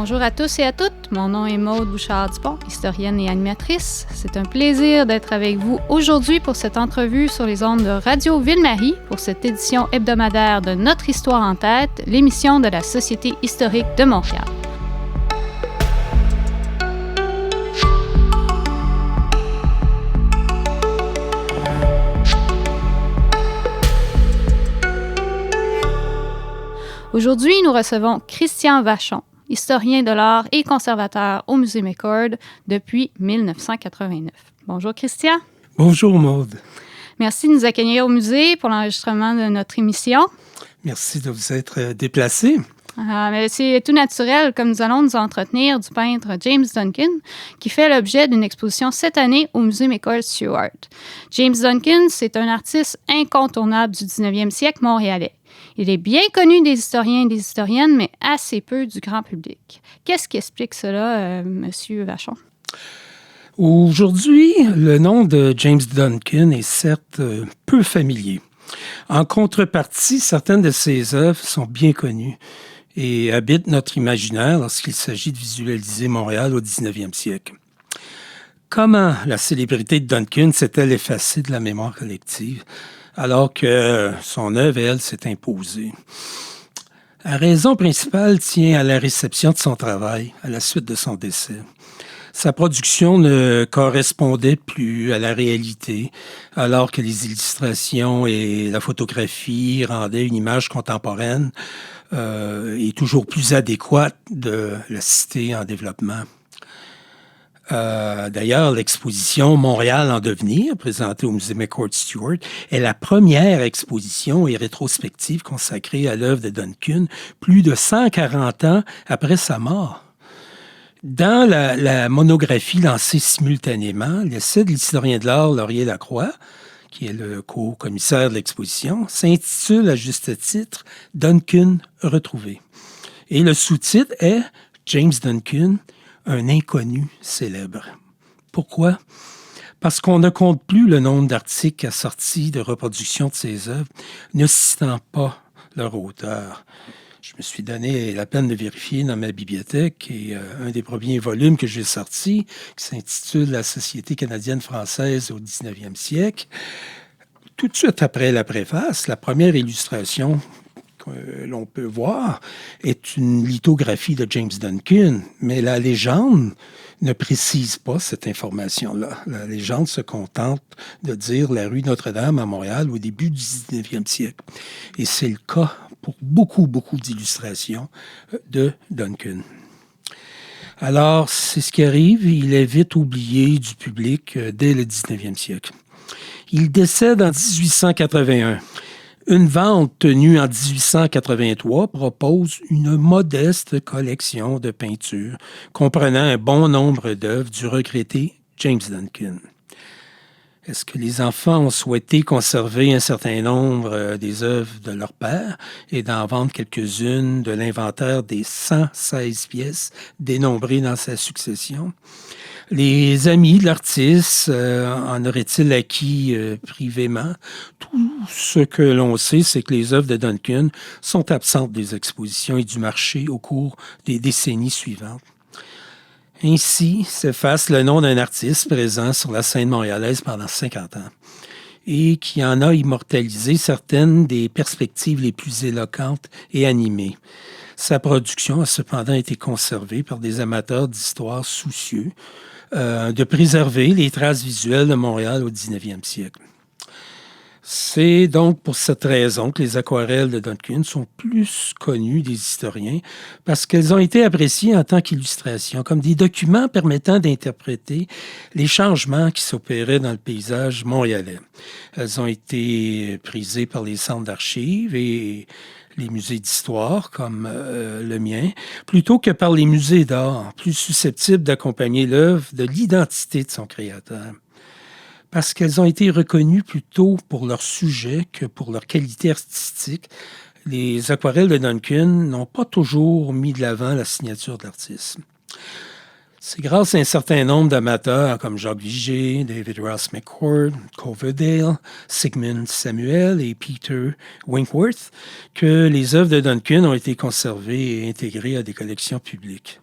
Bonjour à tous et à toutes, mon nom est Maude Bouchard-Dupont, historienne et animatrice. C'est un plaisir d'être avec vous aujourd'hui pour cette entrevue sur les ondes de Radio Ville-Marie pour cette édition hebdomadaire de Notre Histoire en tête, l'émission de la Société historique de Montréal. Aujourd'hui, nous recevons Christian Vachon, historien de l'art et conservateur au Musée McCord depuis 1989. Bonjour Christian. Bonjour Maude. Merci de nous accueillir au musée pour l'enregistrement de notre émission. Merci de vous être déplacé. Mais c'est tout naturel, comme nous allons nous entretenir du peintre James Duncan, qui fait l'objet d'une exposition cette année au Musée McCord Stewart. James Duncan, c'est un artiste incontournable du 19e siècle montréalais. Il est bien connu des historiens et des historiennes, mais assez peu du grand public. Qu'est-ce qui explique cela, Monsieur Vachon? Aujourd'hui, le nom de James Duncan est certes peu familier. En contrepartie, certaines de ses œuvres sont bien connues et habitent notre imaginaire lorsqu'il s'agit de visualiser Montréal au 19e siècle. Comment la célébrité de Duncan s'est-elle effacée de la mémoire collective alors que son œuvre, elle, s'est imposée? La raison principale tient à la réception de son travail à la suite de son décès. Sa production ne correspondait plus à la réalité, alors que les illustrations et la photographie rendaient une image contemporaine et toujours plus adéquate de la cité en développement. D'ailleurs, l'exposition Montréal en devenir, présentée au Musée McCord Stewart, est la première exposition et rétrospective consacrée à l'œuvre de Duncan, plus de 140 ans après sa mort. Dans la monographie lancée simultanément, l'essai de l'historien de l'art Laurier Lacroix, qui est le co-commissaire de l'exposition, s'intitule à juste titre « Duncan retrouvé ». Et le sous-titre est « James Duncan, un inconnu célèbre ». Pourquoi? Parce qu'on ne compte plus le nombre d'articles assortis de reproductions de ses œuvres, ne citant pas leur auteur. Je me suis donné la peine de vérifier dans ma bibliothèque et un des premiers volumes que j'ai sorti, qui s'intitule « La Société canadienne-française au 19e siècle », tout de suite après la préface, la première illustration que l'on peut voir est une lithographie de James Duncan, mais la légende ne précise pas cette information-là. La légende se contente de dire la rue Notre-Dame à Montréal au début du 19e siècle. Et c'est le cas pour beaucoup d'illustrations de Duncan. Alors, c'est ce qui arrive, il est vite oublié du public dès le 19e siècle. Il décède en 1881. Une vente tenue en 1883 propose une modeste collection de peintures comprenant un bon nombre d'œuvres du regretté James Duncan. Est-ce que les enfants ont souhaité conserver un certain nombre des œuvres de leur père et d'en vendre quelques-unes de l'inventaire des 116 pièces dénombrées dans sa succession? Les amis de l'artiste en auraient-ils acquis privément? Tout ce que l'on sait, c'est que les œuvres de Duncan sont absentes des expositions et du marché au cours des décennies suivantes. Ainsi s'efface le nom d'un artiste présent sur la scène montréalaise pendant 50 ans et qui en a immortalisé certaines des perspectives les plus éloquentes et animées. Sa production a cependant été conservée par des amateurs d'histoire soucieux de préserver les traces visuelles de Montréal au 19e siècle. C'est donc pour cette raison que les aquarelles de Duncan sont plus connues des historiens parce qu'elles ont été appréciées en tant qu'illustrations, comme des documents permettant d'interpréter les changements qui s'opéraient dans le paysage montréalais. Elles ont été prisées par les centres d'archives et les musées d'histoire, comme le mien, plutôt que par les musées d'art, plus susceptibles d'accompagner l'œuvre de l'identité de son créateur. Parce qu'elles ont été reconnues plutôt pour leur sujet que pour leur qualité artistique, les aquarelles de Duncan n'ont pas toujours mis de l'avant la signature de l'artiste. C'est grâce à un certain nombre d'amateurs comme Jacques Vigée, David Ross McCord, Coverdale, Sigmund Samuel et Peter Winkworth que les œuvres de Duncan ont été conservées et intégrées à des collections publiques.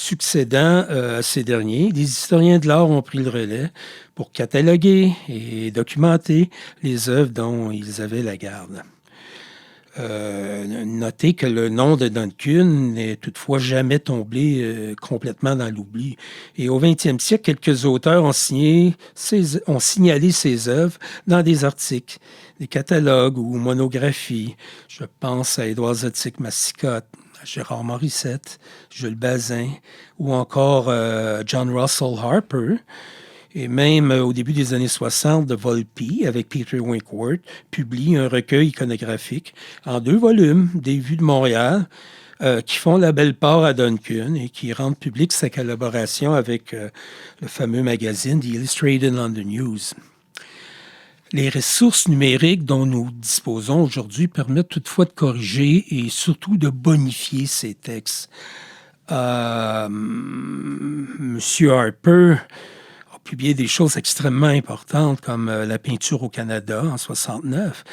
Succédant à ces derniers, les historiens de l'art ont pris le relais pour cataloguer et documenter les œuvres dont ils avaient la garde. Notez que le nom de Duncan n'est toutefois jamais tombé complètement dans l'oubli. Et au 20e siècle, quelques auteurs ont signalé ses œuvres dans des articles, des catalogues ou monographies. Je pense à Édouard Zotique-Massicotte, à Gérard Morissette, Jules Bazin ou encore John Russell Harper. Et même au début des années 60, de Volpi, avec Peter Winkworth, publie un recueil iconographique en 2 volumes, des vues de Montréal, qui font la belle part à Duncan et qui rendent publique sa collaboration avec le fameux magazine The Illustrated London News. Les ressources numériques dont nous disposons aujourd'hui permettent toutefois de corriger et surtout de bonifier ces textes. Monsieur Harper publié des choses extrêmement importantes comme la peinture au Canada en 69.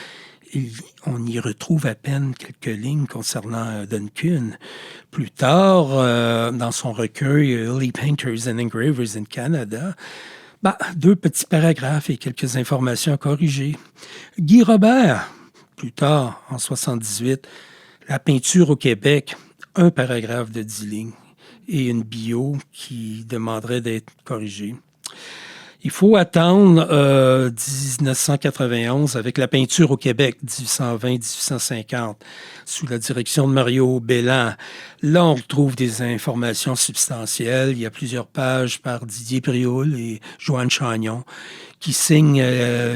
On y retrouve à peine quelques lignes concernant Duncan. Plus tard, dans son recueil Early Painters and Engravers in Canada, 2 petits paragraphes et quelques informations corrigées. Guy Robert, plus tard, en 78, la peinture au Québec, 1 paragraphe de 10 lignes et une bio qui demanderait d'être corrigée. Il faut attendre 1991 avec la peinture au Québec, 1820-1850, sous la direction de Mario Belland. Là, on retrouve des informations substantielles. Il y a plusieurs pages par Didier Prioul et Joanne Chagnon qui signent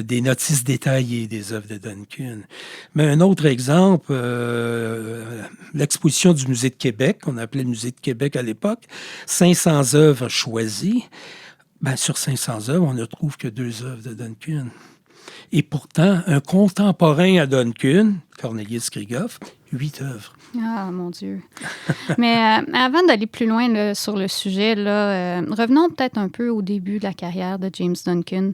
des notices détaillées des œuvres de Duncan. Mais un autre exemple, l'exposition du Musée de Québec, qu'on appelait le Musée de Québec à l'époque, 500 œuvres choisies. Sur 500 œuvres, on ne trouve que 2 œuvres de Duncan. Et pourtant, un contemporain à Duncan, Cornelius Krieghoff, 8 œuvres. Ah, mon Dieu. Mais avant d'aller plus loin là, sur le sujet, revenons peut-être un peu au début de la carrière de James Duncan.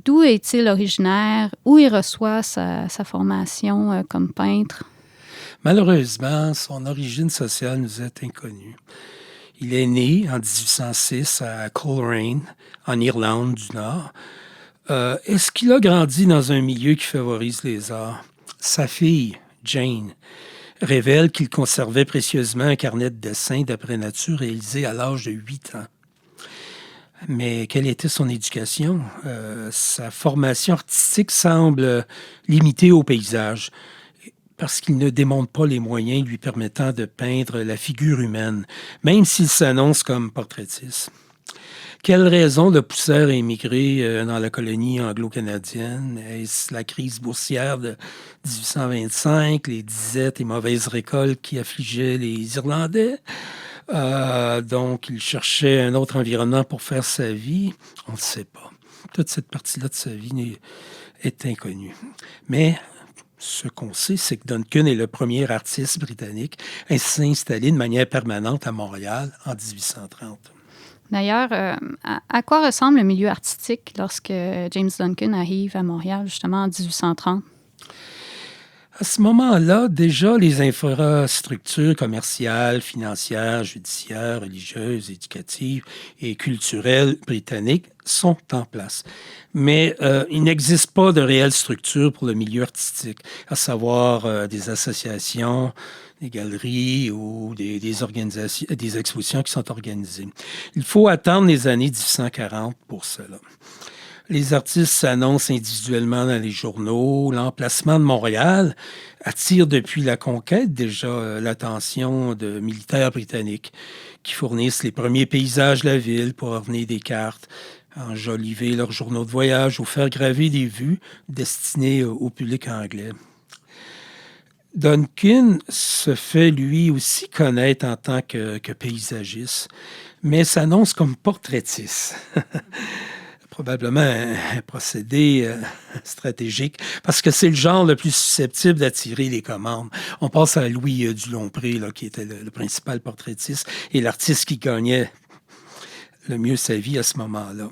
D'où est-il originaire? Où il reçoit sa formation comme peintre? Malheureusement, son origine sociale nous est inconnue. Il est né en 1806 à Coleraine, en Irlande du Nord. Est-ce qu'il a grandi dans un milieu qui favorise les arts? Sa fille, Jane, révèle qu'il conservait précieusement un carnet de dessins d'après nature réalisé à l'âge de 8 ans. Mais quelle était son éducation? Sa formation artistique semble limitée au paysage, parce qu'il ne démontre pas les moyens lui permettant de peindre la figure humaine, même s'il s'annonce comme portraitiste. Quelles raisons le poussèrent à émigrer dans la colonie anglo-canadienne? Est-ce la crise boursière de 1825, les disettes et mauvaises récoltes qui affligeaient les Irlandais? Donc, il cherchait un autre environnement pour faire sa vie? On ne sait pas. Toute cette partie-là de sa vie est inconnue. Mais ce qu'on sait, c'est que Duncan est le premier artiste britannique à s'installer de manière permanente à Montréal en 1830. D'ailleurs, à quoi ressemble le milieu artistique lorsque James Duncan arrive à Montréal, justement, en 1830? À ce moment-là, déjà, les infrastructures commerciales, financières, judiciaires, religieuses, éducatives et culturelles britanniques sont en place. Mais il n'existe pas de réelle structure pour le milieu artistique, à savoir des associations, des galeries ou des organisations, des expositions qui sont organisées. Il faut attendre les années 1840 pour cela. Les artistes s'annoncent individuellement dans les journaux. L'emplacement de Montréal attire depuis la conquête déjà l'attention de militaires britanniques qui fournissent les premiers paysages de la ville pour orner des cartes, enjoliver leurs journaux de voyage ou faire graver des vues destinées au public anglais. Duncan se fait lui aussi connaître en tant que paysagiste, mais s'annonce comme portraitiste. Probablement un procédé stratégique, parce que c'est le genre le plus susceptible d'attirer les commandes. On passe à Louis du Lompré, là, qui était le principal portraitiste et l'artiste qui gagnait le mieux sa vie à ce moment-là.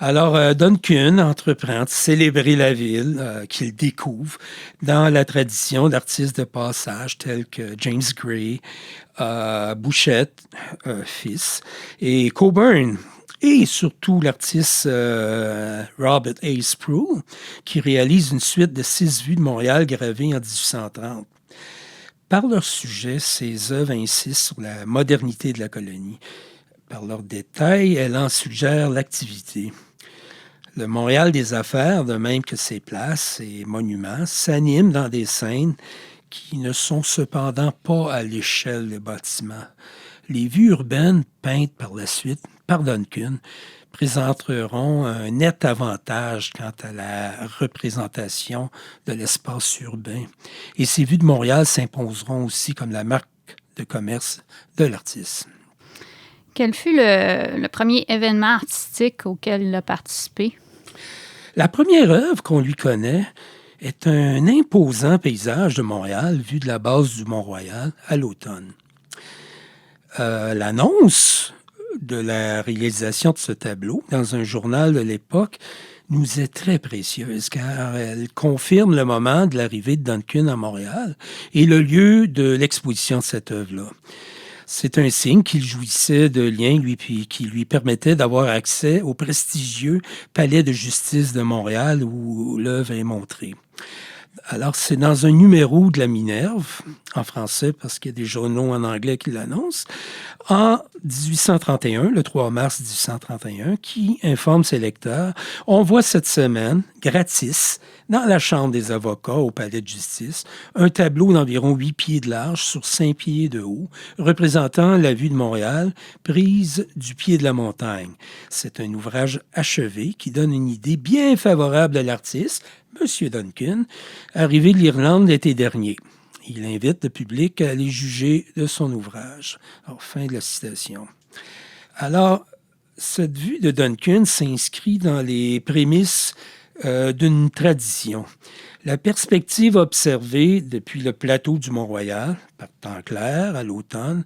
Alors, Duncan entreprend de célébrer la ville qu'il découvre dans la tradition d'artistes de passage tels que James Gray, Bouchette, fils, et Coburn. Et surtout l'artiste Robert A. Sproul, qui réalise une suite de 6 vues de Montréal gravées en 1830. Par leur sujet, ces œuvres insistent sur la modernité de la colonie. Par leurs détails, elles en suggèrent l'activité. Le Montréal des affaires, de même que ses places et monuments, s'anime dans des scènes qui ne sont cependant pas à l'échelle des bâtiments. Les vues urbaines peintes par la suite par Duncan présenteront un net avantage quant à la représentation de l'espace urbain. Et ces vues de Montréal s'imposeront aussi comme la marque de commerce de l'artiste. Quel fut le premier événement artistique auquel il a participé? La première œuvre qu'on lui connaît est un imposant paysage de Montréal vu de la base du Mont-Royal à l'automne. L'annonce de la réalisation de ce tableau dans un journal de l'époque nous est très précieuse car elle confirme le moment de l'arrivée de Duncan à Montréal et le lieu de l'exposition de cette œuvre-là. C'est un signe qu'il jouissait de liens qui lui permettait d'avoir accès au prestigieux palais de justice de Montréal où l'œuvre est montrée. Alors, c'est dans un numéro de la Minerve, en français, parce qu'il y a des journaux en anglais qui l'annoncent, en 1831, le 3 mars 1831, qui informe ses lecteurs, on voit cette semaine, gratis, dans la Chambre des avocats au Palais de justice, un tableau d'environ 8 pieds de large sur 5 pieds de haut, représentant la vue de Montréal, prise du pied de la montagne. C'est un ouvrage achevé qui donne une idée bien favorable à l'artiste, M. Duncan, arrivé de l'Irlande l'été dernier. Il invite le public à aller juger de son ouvrage. Alors, fin de la citation. Alors, cette vue de Duncan s'inscrit dans les prémices d'une tradition. La perspective observée depuis le plateau du Mont-Royal, par temps clair à l'automne,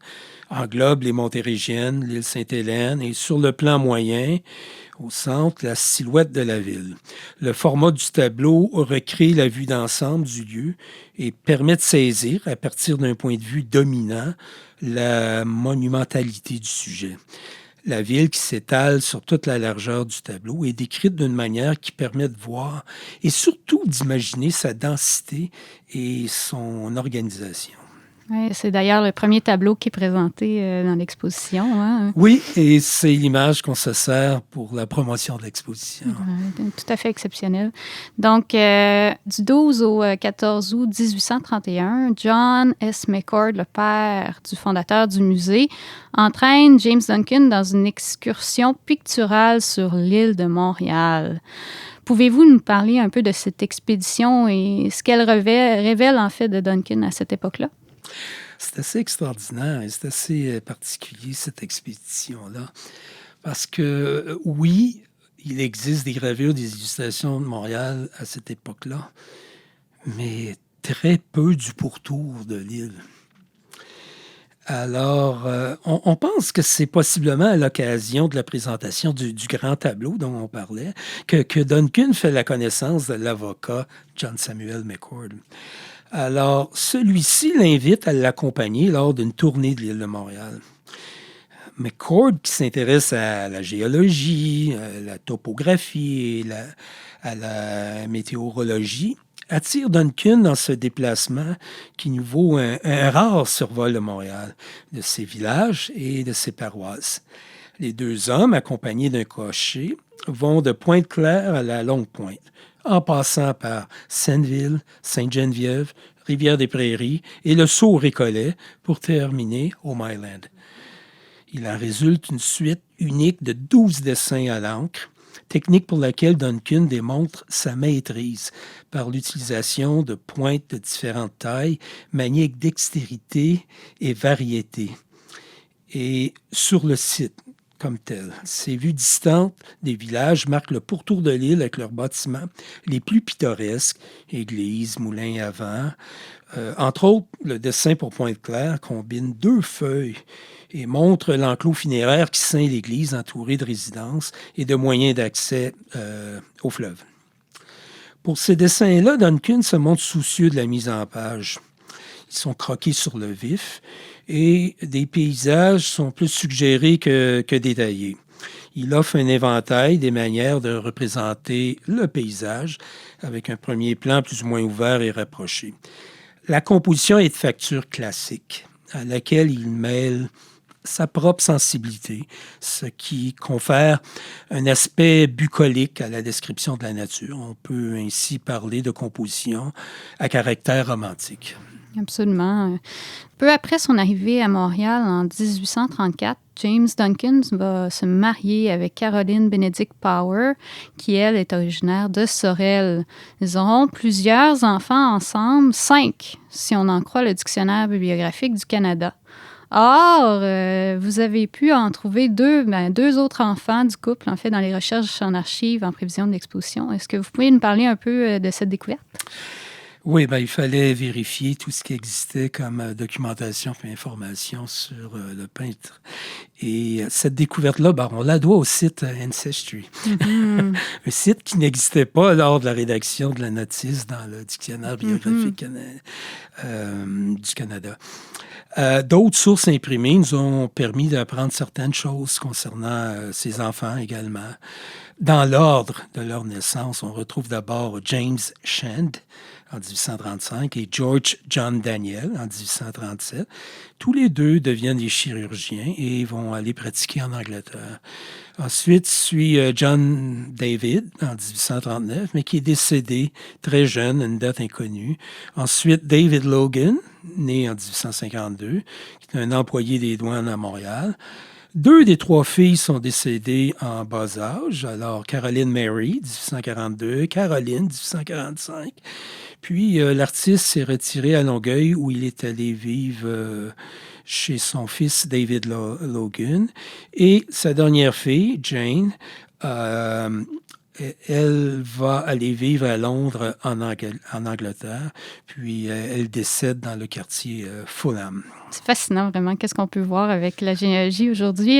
englobe les Montérégiennes, l'île Sainte-Hélène et sur le plan moyen, au centre, la silhouette de la ville. Le format du tableau recrée la vue d'ensemble du lieu et permet de saisir, à partir d'un point de vue dominant, la monumentalité du sujet. La ville qui s'étale sur toute la largeur du tableau est décrite d'une manière qui permet de voir et surtout d'imaginer sa densité et son organisation. Ouais, c'est d'ailleurs le premier tableau qui est présenté dans l'exposition. Hein? Oui, et c'est l'image qu'on se sert pour la promotion de l'exposition. Tout à fait exceptionnel. Donc, du 12 au 14 août 1831, John S. McCord, le père du fondateur du musée, entraîne James Duncan dans une excursion picturale sur l'île de Montréal. Pouvez-vous nous parler un peu de cette expédition et ce qu'elle révèle en fait de Duncan à cette époque-là? C'est assez extraordinaire et c'est assez particulier, cette expédition-là. Parce que, oui, il existe des gravures, des illustrations de Montréal à cette époque-là, mais très peu du pourtour de l'île. Alors, on pense que c'est possiblement à l'occasion de la présentation du grand tableau dont on parlait que Duncan fait la connaissance de l'avocat John Samuel McCord. Alors, celui-ci l'invite à l'accompagner lors d'une tournée de l'île de Montréal. McCord, qui s'intéresse à la géologie, à la topographie et à la météorologie, attire Duncan dans ce déplacement qui nous vaut un rare survol de Montréal, de ses villages et de ses paroisses. Les deux hommes, accompagnés d'un cocher, vont de Pointe-Claire à la Longue-Pointe, en passant par Senneville, Sainte-Geneviève, Rivière-des-Prairies et le Sault-Récollet pour terminer au Myland. Il en résulte une suite unique de 12 dessins à l'encre, technique pour laquelle Duncan démontre sa maîtrise par l'utilisation de pointes de différentes tailles, maniées avec dextérité et variété. Et sur le site, comme telle. Ces vues distantes des villages marquent le pourtour de l'île avec leurs bâtiments les plus pittoresques, églises, moulins à vent. Entre autres, le dessin pour Pointe-Claire combine 2 feuilles et montre l'enclos funéraire qui ceint l'église entourée de résidences et de moyens d'accès au fleuve. Pour ces dessins-là, Duncan se montre soucieux de la mise en page. Ils sont croqués sur le vif et des paysages sont plus suggérés que détaillés. Il offre un éventail des manières de représenter le paysage avec un premier plan plus ou moins ouvert et rapproché. La composition est de facture classique, à laquelle il mêle sa propre sensibilité, ce qui confère un aspect bucolique à la description de la nature. On peut ainsi parler de composition à caractère romantique. Absolument. Peu après son arrivée à Montréal en 1834, James Duncan va se marier avec Caroline Benedict Power, qui, elle, est originaire de Sorel. Ils auront plusieurs enfants ensemble, 5, si on en croit le dictionnaire bibliographique du Canada. Or, vous avez pu en trouver 2 autres enfants du couple, en fait, dans les recherches en archives en prévision de l'exposition. Est-ce que vous pouvez nous parler un peu de cette découverte? Oui, il fallait vérifier tout ce qui existait comme documentation et information sur le peintre. Et cette découverte-là, on la doit au site Ancestry. Mm-hmm. Un site qui n'existait pas lors de la rédaction de la notice dans le dictionnaire biographique du Canada. D'autres sources imprimées nous ont permis d'apprendre certaines choses concernant ces enfants également. Dans l'ordre de leur naissance, on retrouve d'abord James Shand en 1835 et George John Daniel en 1837. Tous les 2 deviennent des chirurgiens et vont aller pratiquer en Angleterre. Ensuite suit John David en 1839, mais qui est décédé très jeune, à une date inconnue. Ensuite, David Logan, né en 1852, qui est un employé des douanes à Montréal. 2 des 3 filles sont décédées en bas âge. Alors, Caroline Mary, 1842, Caroline, 1845. Puis, l'artiste s'est retiré à Longueuil, où il est allé vivre chez son fils David Logan. Et sa dernière fille, Jane, elle va aller vivre à Londres, en Angleterre, puis elle décède dans le quartier Fulham. C'est fascinant, vraiment, qu'est-ce qu'on peut voir avec la généalogie aujourd'hui.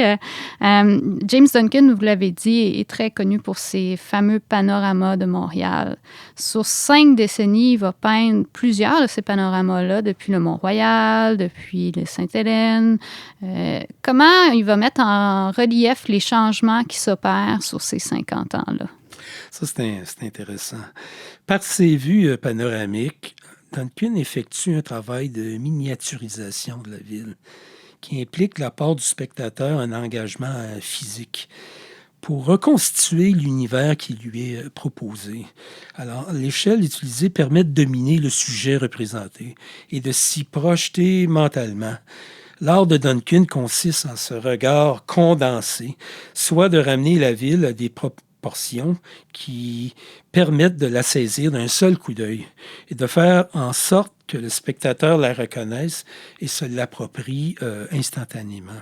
James Duncan, vous l'avez dit, est très connu pour ses fameux panoramas de Montréal. Sur 5 décennies, il va peindre plusieurs de ces panoramas-là, depuis le Mont-Royal, depuis le Sainte-Hélène. Comment il va mettre en relief les changements qui s'opèrent sur ces 50 ans-là? Ça, c'est intéressant. Par ses vues panoramiques, Duncan effectue un travail de miniaturisation de la ville qui implique la part du spectateur un engagement physique pour reconstituer l'univers qui lui est proposé. Alors, l'échelle utilisée permet de dominer le sujet représenté et de s'y projeter mentalement. L'art de Duncan consiste en ce regard condensé, soit de ramener la ville à des proportions qui permettent de la saisir d'un seul coup d'œil et de faire en sorte que le spectateur la reconnaisse et se l'approprie instantanément.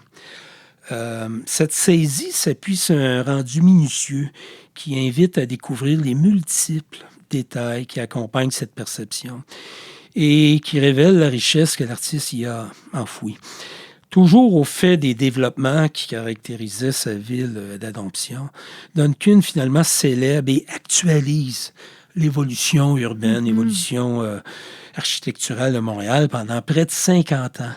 Cette saisie s'appuie sur un rendu minutieux qui invite à découvrir les multiples détails qui accompagnent cette perception et qui révèlent la richesse que l'artiste y a enfouie. Toujours au fait des développements qui caractérisaient sa ville d'adoption, Duncan finalement célèbre et actualise l'évolution urbaine, l'évolution architecturale de Montréal pendant près de 50 ans,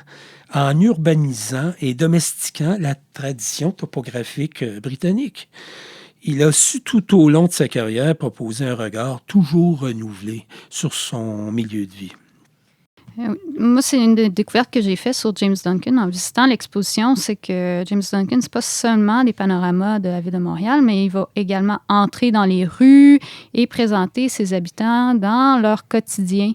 en urbanisant et domestiquant la tradition topographique britannique. Il a su tout au long de sa carrière proposer un regard toujours renouvelé sur son milieu de vie. Moi, c'est une des découvertes que j'ai faites sur James Duncan en visitant l'exposition, c'est que James Duncan, c'est pas seulement des panoramas de la ville de Montréal, mais il va également entrer dans les rues et présenter ses habitants dans leur quotidien.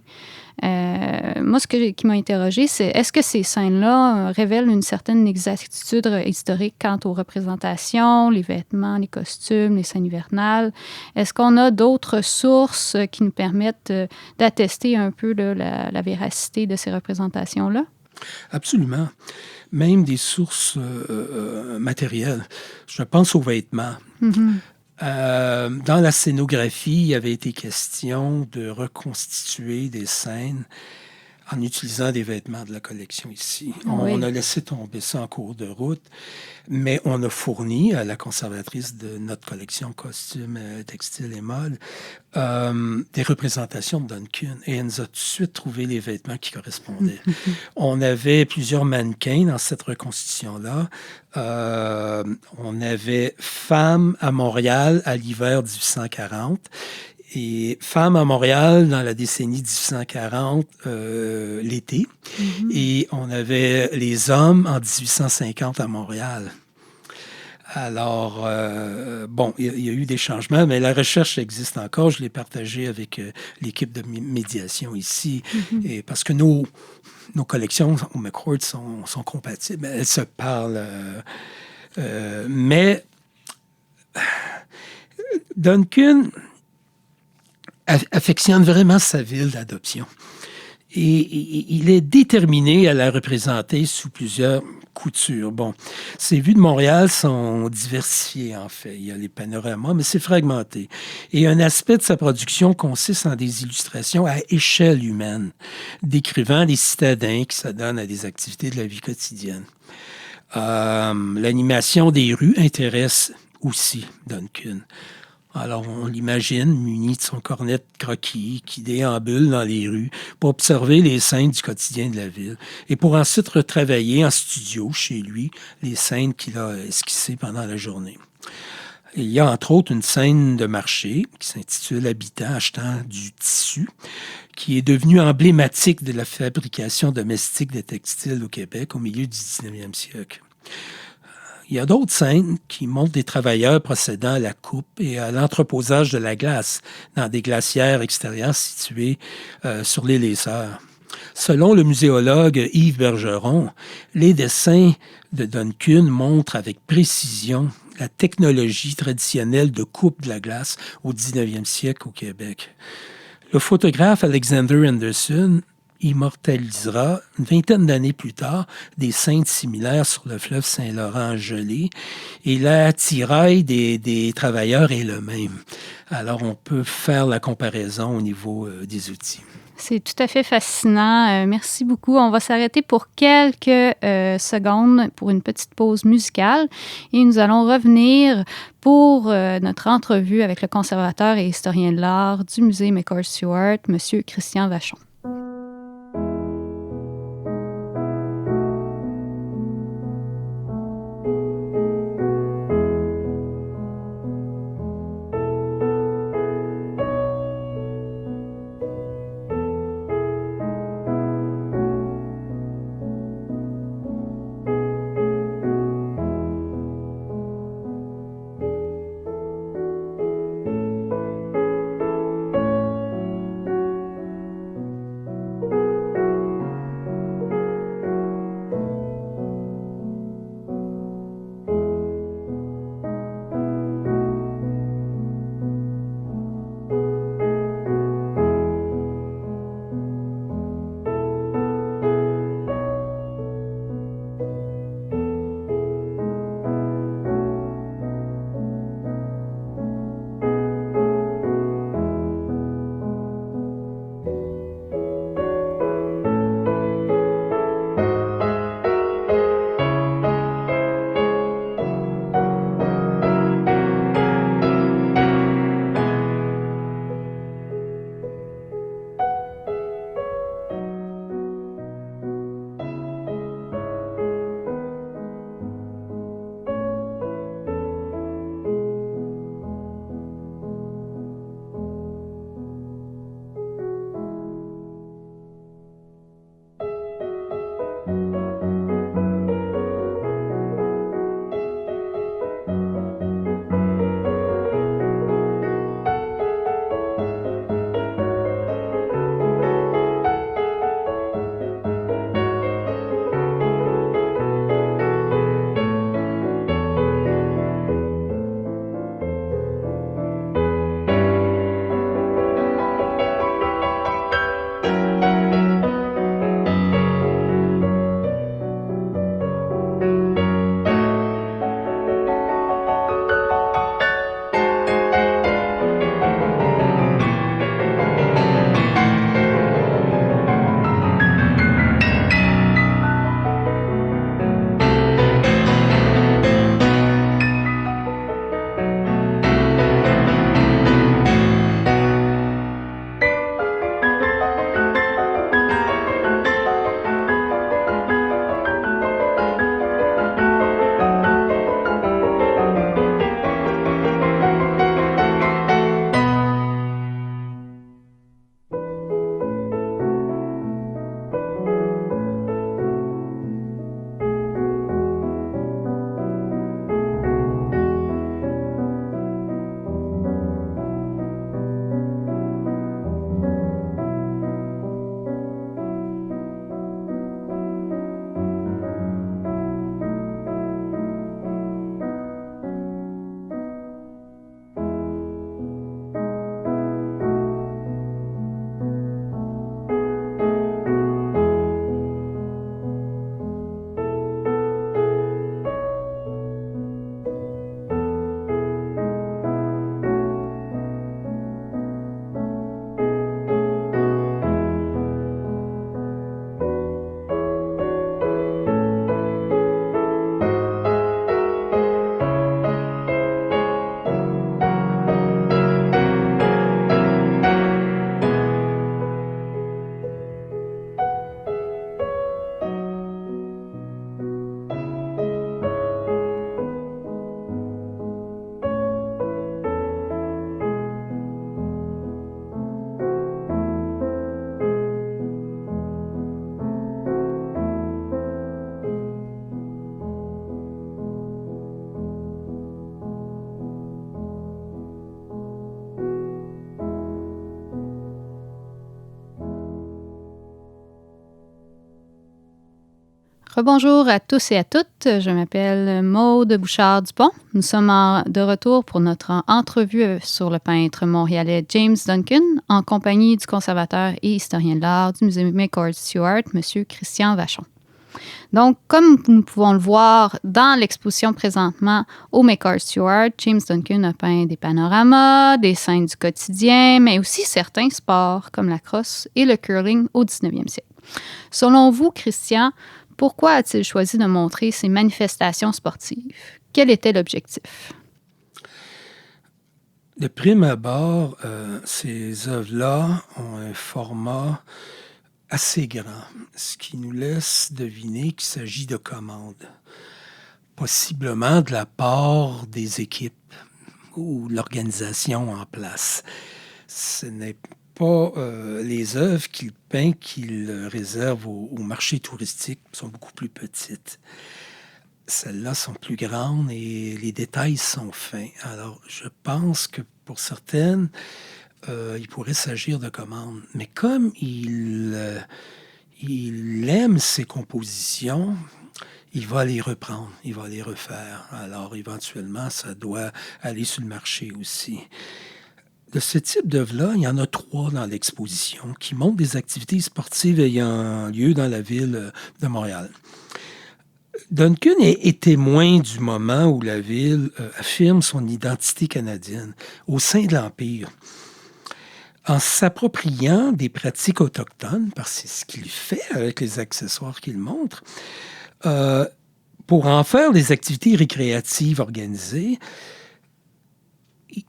Moi, qui m'a interrogée, c'est est-ce que ces scènes-là révèlent une certaine exactitude historique quant aux représentations, les vêtements, les costumes, les scènes hivernales? Est-ce qu'on a d'autres sources qui nous permettent d'attester un peu la véracité de ces représentations-là? Absolument. Même des sources matérielles. Je pense aux vêtements. Dans la scénographie, il avait été question de reconstituer des scènes en utilisant des vêtements de la collection ici. Oui. On a laissé tomber ça en cours de route, mais on a fourni à la conservatrice de notre collection costumes, textiles et mode des représentations de Duncan et elle nous a tout de suite trouvé les vêtements qui correspondaient. On avait plusieurs mannequins dans cette reconstitution-là. On avait Femmes à Montréal à l'hiver 1840 et Femmes à Montréal dans la décennie 1840, l'été. Et on avait les hommes en 1850 à Montréal. Alors, bon, il y a eu des changements, mais la recherche existe encore. Je l'ai partagée avec l'équipe de médiation ici, et parce que nos collections au McCourt sont compatibles. Elles se parlent. Mais Duncan affectionne vraiment sa ville d'adoption. Et il est déterminé à la représenter sous plusieurs coutures. Bon, ses vues de Montréal sont diversifiées, en fait. Il y a les panoramas, mais c'est fragmenté. Et un aspect de sa production consiste en des illustrations à échelle humaine, décrivant les citadins qui s'adonnent à des activités de la vie quotidienne. L'animation des rues intéresse aussi Duncan. Alors, on l'imagine muni de son cornet de croquis qui déambule dans les rues pour observer les scènes du quotidien de la ville et pour ensuite retravailler en studio chez lui les scènes qu'il a esquissées pendant la journée. Il y a entre autres une scène de marché qui s'intitule « Habitant achetant du tissu » qui est devenue emblématique de la fabrication domestique des textiles au Québec au milieu du 19e siècle. Il y a d'autres scènes qui montrent des travailleurs procédant à la coupe et à l'entreposage de la glace dans des glacières extérieures situées sur l'île des Sœurs. Selon le muséologue Yves Bergeron, les dessins de Duncan montrent avec précision la technologie traditionnelle de coupe de la glace au 19e siècle au Québec. Le photographe Alexander Anderson immortalisera une vingtaine d'années plus tard des scènes similaires sur le fleuve Saint-Laurent gelé et l'attirail des travailleurs est le même. Alors, on peut faire la comparaison au niveau des outils. C'est tout à fait fascinant. Merci beaucoup. On va s'arrêter pour quelques secondes pour une petite pause musicale et nous allons revenir pour notre entrevue avec le conservateur et historien de l'art du musée McCourt-Stewart, M. Christian Vachon. Rebonjour à tous et à toutes. Je m'appelle Maude Bouchard-Dupont. Nous sommes de retour pour notre entrevue sur le peintre montréalais James Duncan, en compagnie du conservateur et historien de l'art du Musée McCord-Stewart, M. Christian Vachon. Donc, comme nous pouvons le voir dans l'exposition présentement au McCord-Stewart, James Duncan a peint des panoramas, des scènes du quotidien, mais aussi certains sports comme la crosse et le curling au 19e siècle. Selon vous, Christian, pourquoi a-t-il choisi de montrer ces manifestations sportives? Quel était l'objectif? De prime abord, ces œuvres-là ont un format assez grand, ce qui nous laisse deviner qu'il s'agit de commandes, possiblement de la part des équipes ou l'organisation en place. Ce n'est pas les œuvres qu'il peint qu'il réserve au marché touristique, sont beaucoup plus petites. Celles-là sont plus grandes et les détails sont fins. Alors, je pense que pour certaines, il pourrait s'agir de commandes. Mais comme il aime ses compositions, il va les reprendre, il va les refaire. Alors, éventuellement, ça doit aller sur le marché aussi. De ce type d'œuvre-là, il y en a 3 dans l'exposition qui montrent des activités sportives ayant lieu dans la ville de Montréal. Duncan est témoin du moment où la ville affirme son identité canadienne au sein de l'Empire. En s'appropriant des pratiques autochtones, parce que c'est ce qu'il fait avec les accessoires qu'il montre, pour en faire des activités récréatives organisées,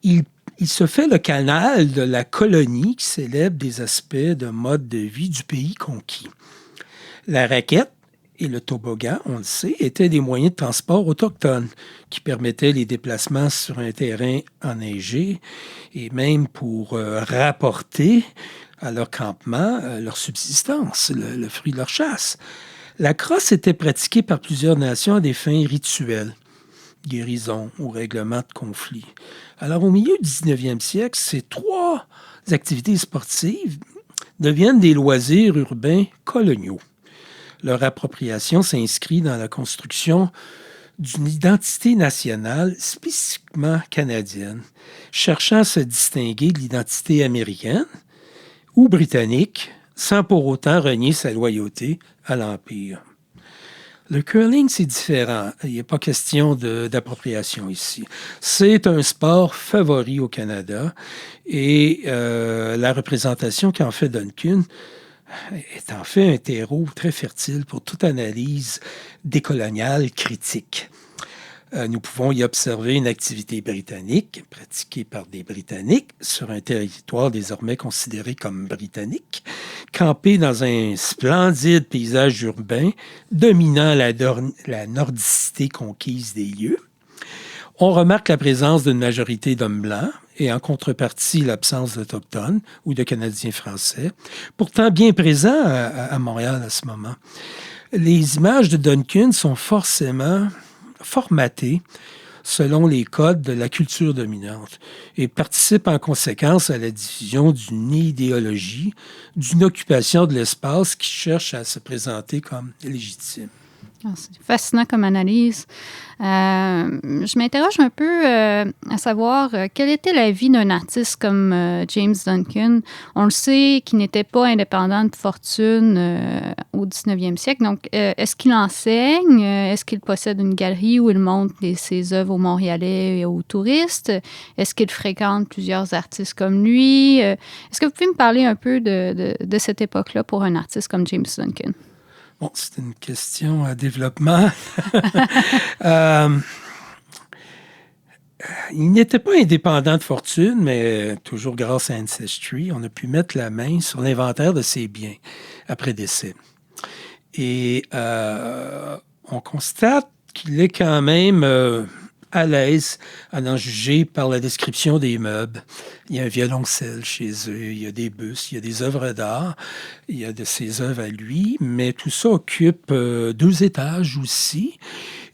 il se fait le canal de la colonie qui célèbre des aspects de mode de vie du pays conquis. La raquette et le toboggan, on le sait, étaient des moyens de transport autochtones qui permettaient les déplacements sur un terrain enneigé et même pour rapporter à leur campement leur subsistance, le fruit de leur chasse. La crosse était pratiquée par plusieurs nations à des fins rituelles, guérison ou règlement de conflits. Alors, au milieu du 19e siècle, ces 3 activités sportives deviennent des loisirs urbains coloniaux. Leur appropriation s'inscrit dans la construction d'une identité nationale spécifiquement canadienne, cherchant à se distinguer de l'identité américaine ou britannique, sans pour autant renier sa loyauté à l'Empire. Le curling, c'est différent. Il n'est pas question d'appropriation ici. C'est un sport favori au Canada et la représentation qu'en fait Duncan est en fait un terreau très fertile pour toute analyse décoloniale critique. Nous pouvons y observer une activité britannique pratiquée par des Britanniques sur un territoire désormais considéré comme britannique, campé dans un splendide paysage urbain dominant la nordicité conquise des lieux. On remarque la présence d'une majorité d'hommes blancs et en contrepartie l'absence d'Autochtones ou de Canadiens français, pourtant bien présents à Montréal à ce moment. Les images de Duncan sont forcément formatées selon les codes de la culture dominante et participent en conséquence à la diffusion d'une idéologie, d'une occupation de l'espace qui cherche à se présenter comme légitime. C'est fascinant comme analyse. Je m'interroge un peu à savoir quelle était la vie d'un artiste comme James Duncan. On le sait qu'il n'était pas indépendant de fortune au 19e siècle. Donc, est-ce qu'il enseigne? Est-ce qu'il possède une galerie où il montre ses œuvres aux Montréalais et aux touristes? Est-ce qu'il fréquente plusieurs artistes comme lui? Est-ce que vous pouvez me parler un peu de cette époque-là pour un artiste comme James Duncan? Bon, c'est une question à développement. Il n'était pas indépendant de fortune, mais toujours grâce à Ancestry, on a pu mettre la main sur l'inventaire de ses biens après décès. Et on constate qu'il est quand même à l'aise à en juger par la description des meubles. Il y a un violoncelle chez eux, il y a des bustes, il y a des œuvres d'art, il y a de ses œuvres à lui, mais tout ça occupe 2 étages aussi.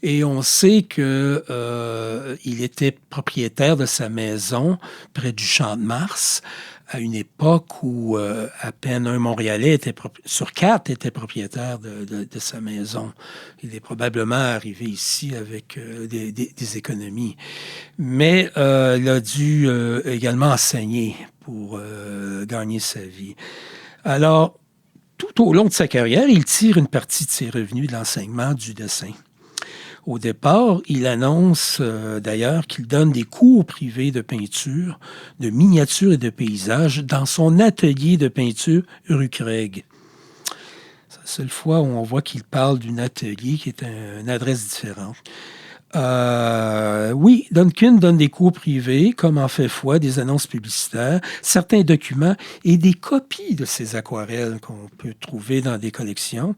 Et on sait que il était propriétaire de sa maison près du Champ de Mars, à une époque où à peine un Montréalais sur 4 était propriétaire de sa maison. Il est probablement arrivé ici avec des économies. Mais il a dû également enseigner pour gagner sa vie. Alors, tout au long de sa carrière, il tire une partie de ses revenus de l'enseignement du dessin. Au départ, il annonce d'ailleurs qu'il donne des cours privés de peinture, de miniatures et de paysages dans son atelier de peinture rue Craig. C'est la seule fois où on voit qu'il parle d'un atelier qui est une adresse différente. Oui, Duncan donne des cours privés, comme en fait foi, des annonces publicitaires, certains documents et des copies de ses aquarelles qu'on peut trouver dans des collections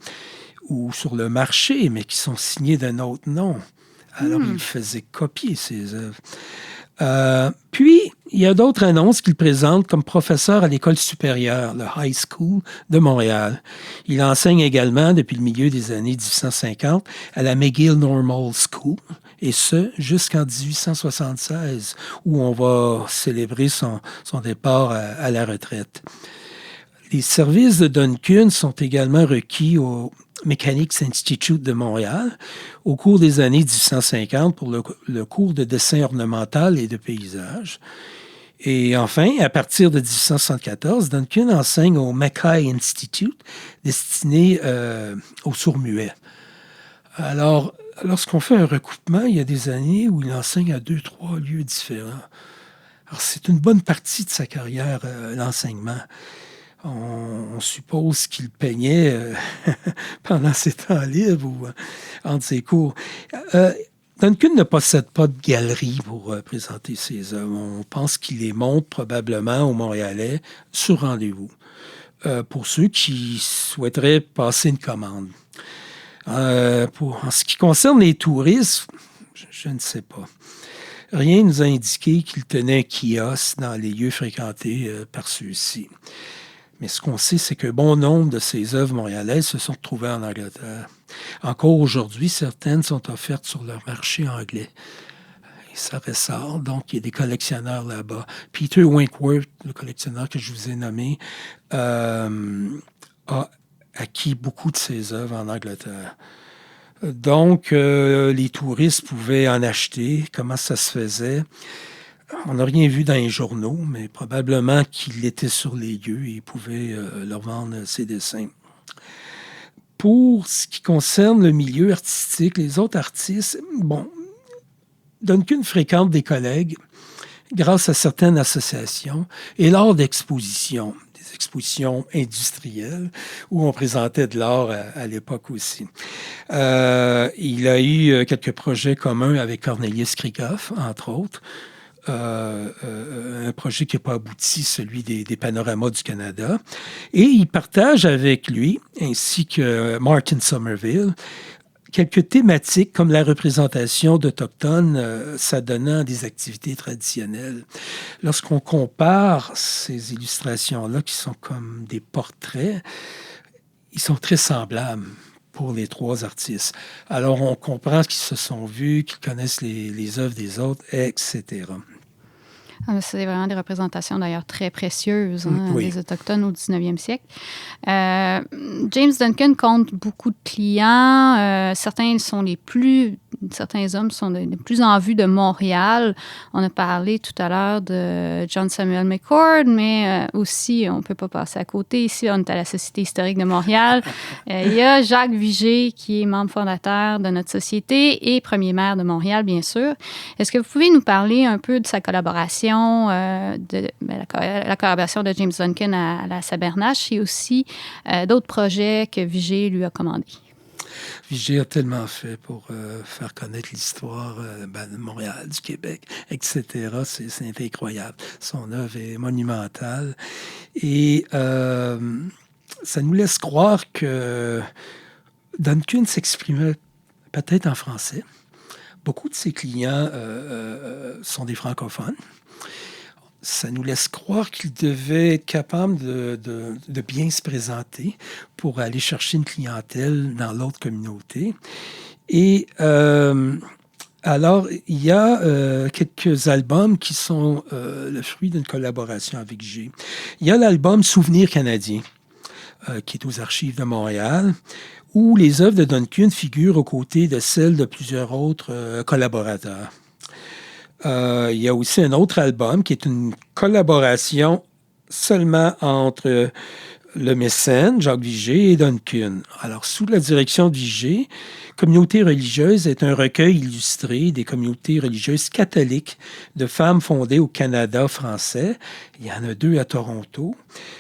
ou sur le marché, mais qui sont signés d'un autre nom. Alors, il faisait copier ses œuvres. Puis, il y a d'autres annonces qu'il présente comme professeur à l'école supérieure, le High School de Montréal. Il enseigne également depuis le milieu des années 1850 à la McGill Normal School, et ce, jusqu'en 1876, où on va célébrer son départ à la retraite. Les services de Duncan sont également requis au Mechanics Institute de Montréal au cours des années 1850 pour le cours de dessin ornemental et de paysage. Et enfin, à partir de 1874, Duncan enseigne au Mackay Institute destiné aux sourds-muets. Alors, lorsqu'on fait un recoupement, il y a des années où il enseigne à 2-3 lieux différents. Alors, c'est une bonne partie de sa carrière, l'enseignement. On suppose qu'il peignait pendant ses temps libres ou entre ses cours. Duncan ne possède pas de galerie pour présenter ses œuvres. On pense qu'il les montre probablement aux Montréalais sur rendez-vous pour ceux qui souhaiteraient passer une commande. En ce qui concerne les touristes, je ne sais pas. Rien ne nous a indiqué qu'il tenait un kiosque dans les lieux fréquentés par ceux-ci. Mais ce qu'on sait, c'est que bon nombre de ces œuvres montréalaises se sont retrouvées en Angleterre. Encore aujourd'hui, certaines sont offertes sur leur marché anglais. Et ça ressort, donc il y a des collectionneurs là-bas. Peter Winkworth, le collectionneur que je vous ai nommé, a acquis beaucoup de ces œuvres en Angleterre. Donc, les touristes pouvaient en acheter. Comment ça se faisait? On n'a rien vu dans les journaux, mais probablement qu'il était sur les lieux et il pouvait leur vendre ses dessins. Pour ce qui concerne le milieu artistique, les autres artistes, Duncan fréquente des collègues grâce à certaines associations et lors d'expositions, des expositions industrielles où on présentait de l'art à l'époque aussi. Il a eu quelques projets communs avec Cornelius Krieghoff, entre autres. Un projet qui n'a pas abouti, celui des panoramas du Canada. Et il partage avec lui, ainsi que Martin Somerville, quelques thématiques comme la représentation d'Autochtones s'adonnant à des activités traditionnelles. Lorsqu'on compare ces illustrations-là, qui sont comme des portraits, ils sont très semblables pour les trois artistes. Alors, on comprend qu'ils se sont vus, qu'ils connaissent les œuvres des autres, etc. C'est vraiment des représentations d'ailleurs très précieuses oui. des Autochtones au 19e siècle. James Duncan compte beaucoup de clients. Certains hommes sont les plus en vue de Montréal. On a parlé tout à l'heure de John Samuel McCord, mais aussi, on ne peut pas passer à côté. Ici, on est à la Société historique de Montréal. Il y a Jacques Vigée, qui est membre fondateur de notre société et premier maire de Montréal, bien sûr. Est-ce que vous pouvez nous parler un peu de sa collaboration, la collaboration de James Duncan à la Sabernache et aussi d'autres projets que Vigée lui a commandés? Vigée a tellement fait pour faire connaître l'histoire de Montréal, du Québec, etc. C'est incroyable. Son œuvre est monumentale. Et ça nous laisse croire que Duncan s'exprimait peut-être en français. Beaucoup de ses clients sont des francophones. Ça nous laisse croire qu'il devait être capable de bien se présenter pour aller chercher une clientèle dans l'autre communauté. Et Alors, il y a quelques albums qui sont le fruit d'une collaboration avec G. Il y a l'album Souvenirs canadiens, qui est aux Archives de Montréal, où les œuvres de Duncan figurent aux côtés de celles de plusieurs autres collaborateurs. Il y a aussi un autre album qui est une collaboration seulement entre le mécène, Jacques Vigée, et Duncan. Alors, sous la direction de Vigée, Communauté religieuse est un recueil illustré des communautés religieuses catholiques de femmes fondées au Canada français. Il y en a 2 à Toronto,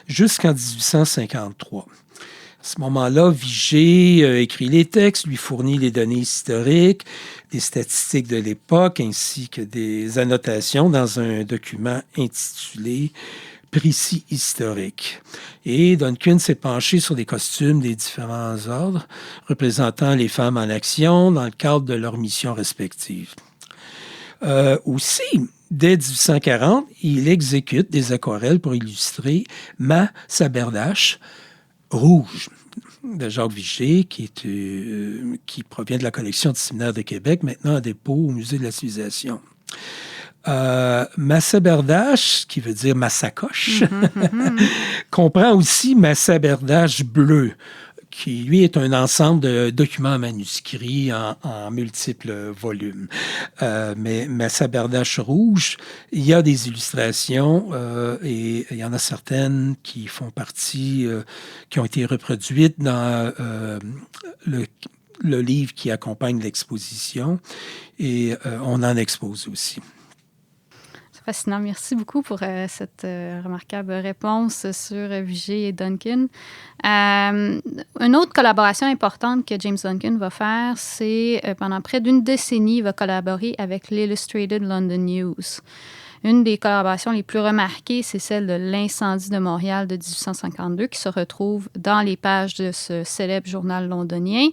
jusqu'en 1853. À ce moment-là, Vigée écrit les textes, lui fournit les données historiques, des statistiques de l'époque, ainsi que des annotations dans un document intitulé Précis historique. Et Duncan s'est penché sur les costumes des différents ordres représentant les femmes en action dans le cadre de leurs missions respectives. Aussi, dès 1840, il exécute des aquarelles pour illustrer Ma Saberdache rouge de Jacques Vigée, qui provient de la collection du Séminaire de Québec, maintenant à dépôt au Musée de la civilisation. Ma saberdache, qui veut dire ma sacoche, comprend aussi ma saberdache bleue, qui, lui, est un ensemble de documents manuscrits en multiples volumes. Mais ma saberdache rouge, il y a des illustrations et il y en a certaines qui font partie, qui ont été reproduites dans le livre qui accompagne l'exposition et on en expose aussi. Fascinant. Merci beaucoup pour cette remarquable réponse sur Vigée et Duncan. Une autre collaboration importante que James Duncan va faire, c'est pendant près d'une décennie, il va collaborer avec l'Illustrated London News. Une des collaborations les plus remarquées, c'est celle de l'incendie de Montréal de 1852 qui se retrouve dans les pages de ce célèbre journal londonien.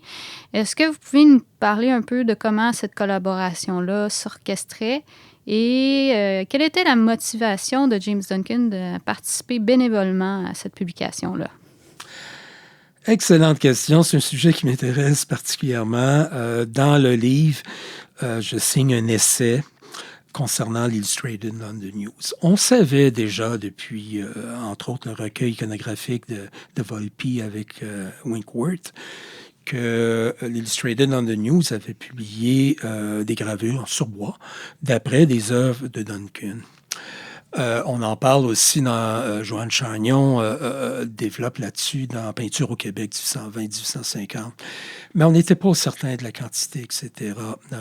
Est-ce que vous pouvez nous parler un peu de comment cette collaboration-là s'orchestrait et quelle était la motivation de James Duncan de participer bénévolement à cette publication-là? Excellente question. C'est un sujet qui m'intéresse particulièrement. Dans le livre, je signe un essai concernant l'Illustrated London News. On savait déjà depuis, entre autres, le recueil iconographique de Volpi avec Winkworth, que l'Illustrated London News avait publié des gravures sur bois d'après des œuvres de Duncan. On en parle aussi dans Joanne Chagnon développe là-dessus dans Peinture au Québec 1820-1850. Mais on n'était pas certain de la quantité, etc.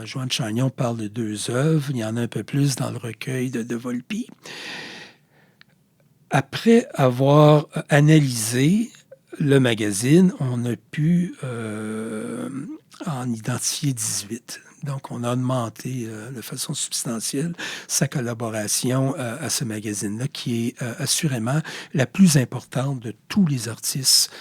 Joanne Chagnon parle de 2 œuvres. Il y en a un peu plus dans le recueil de Volpi. Après avoir analysé le magazine, on a pu en identifier 18. Donc, on a augmenté de façon substantielle sa collaboration à ce magazine-là, qui est assurément la plus importante de tous les artistes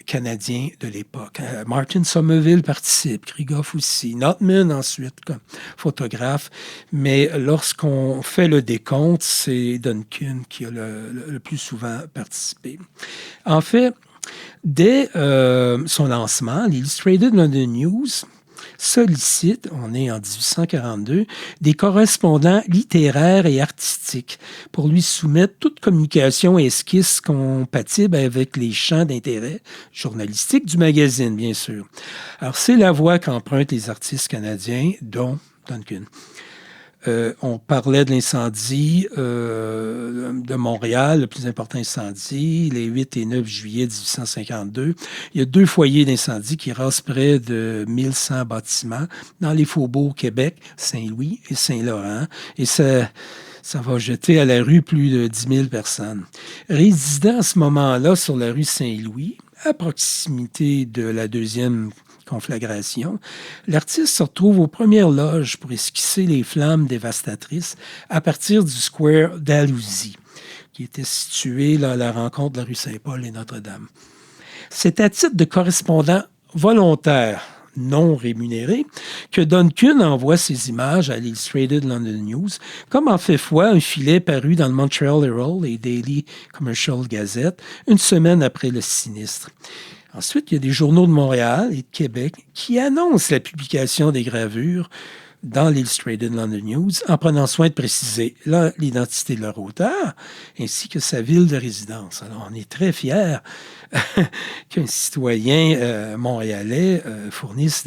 canadiens de l'époque. Martin Somerville participe, Krigoff aussi, Notman ensuite comme photographe, mais lorsqu'on fait le décompte, c'est Duncan qui a le plus souvent participé. En fait, dès son lancement, l'Illustrated London News sollicite, on est en 1842, des correspondants littéraires et artistiques pour lui soumettre toute communication et esquisse compatible avec les champs d'intérêt journalistique du magazine, bien sûr. Alors, c'est la voie qu'empruntent les artistes canadiens, dont Duncan. On parlait de l'incendie de Montréal, le plus important incendie, les 8 et 9 juillet 1852. Il y a 2 foyers d'incendie qui rasent près de 1100 bâtiments dans les faubourgs Québec, Saint-Louis et Saint-Laurent. Et ça va jeter à la rue plus de 10 000 personnes. Résidant à ce moment-là sur la rue Saint-Louis, à proximité de la deuxième conflagration, l'artiste se retrouve aux premières loges pour esquisser les flammes dévastatrices à partir du square d'Alousie, qui était situé là, à la rencontre de la rue Saint-Paul et Notre-Dame. C'est à titre de correspondant volontaire, non rémunéré, que Duncan envoie ses images à l'Illustrated London News, comme en fait foi un filet paru dans le Montreal Herald et Daily Commercial Gazette une semaine après le sinistre. Ensuite, il y a des journaux de Montréal et de Québec qui annoncent la publication des gravures dans l'Illustrated London News en prenant soin de préciser l'identité de leur auteur ainsi que sa ville de résidence. Alors, on est très fiers qu'un citoyen montréalais fournisse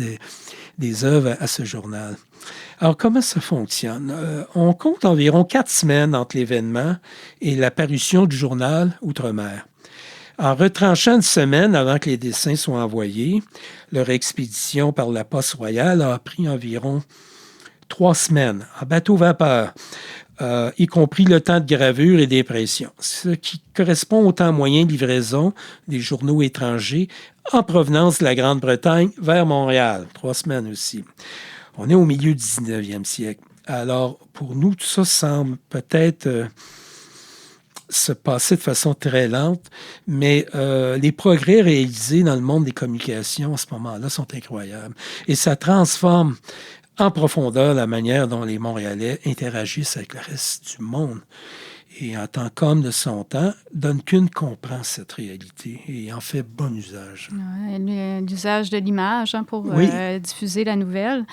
des œuvres à ce journal. Alors, comment ça fonctionne? On compte environ 4 semaines entre l'événement et la parution du journal Outre-mer. En retranchant une semaine avant que les dessins soient envoyés, leur expédition par la Poste royale a pris environ 3 semaines en bateau-vapeur, y compris le temps de gravure et d'impression, ce qui correspond au temps moyen de livraison des journaux étrangers en provenance de la Grande-Bretagne vers Montréal. 3 semaines aussi. On est au milieu du 19e siècle. Alors, pour nous, tout ça semble peut-être se passer de façon très lente, mais les progrès réalisés dans le monde des communications à ce moment-là sont incroyables. Et ça transforme en profondeur la manière dont les Montréalais interagissent avec le reste du monde. Et en tant qu'homme de son temps, Duncan comprend cette réalité et en fait bon usage. Ouais, l'usage de l'image pour diffuser la nouvelle.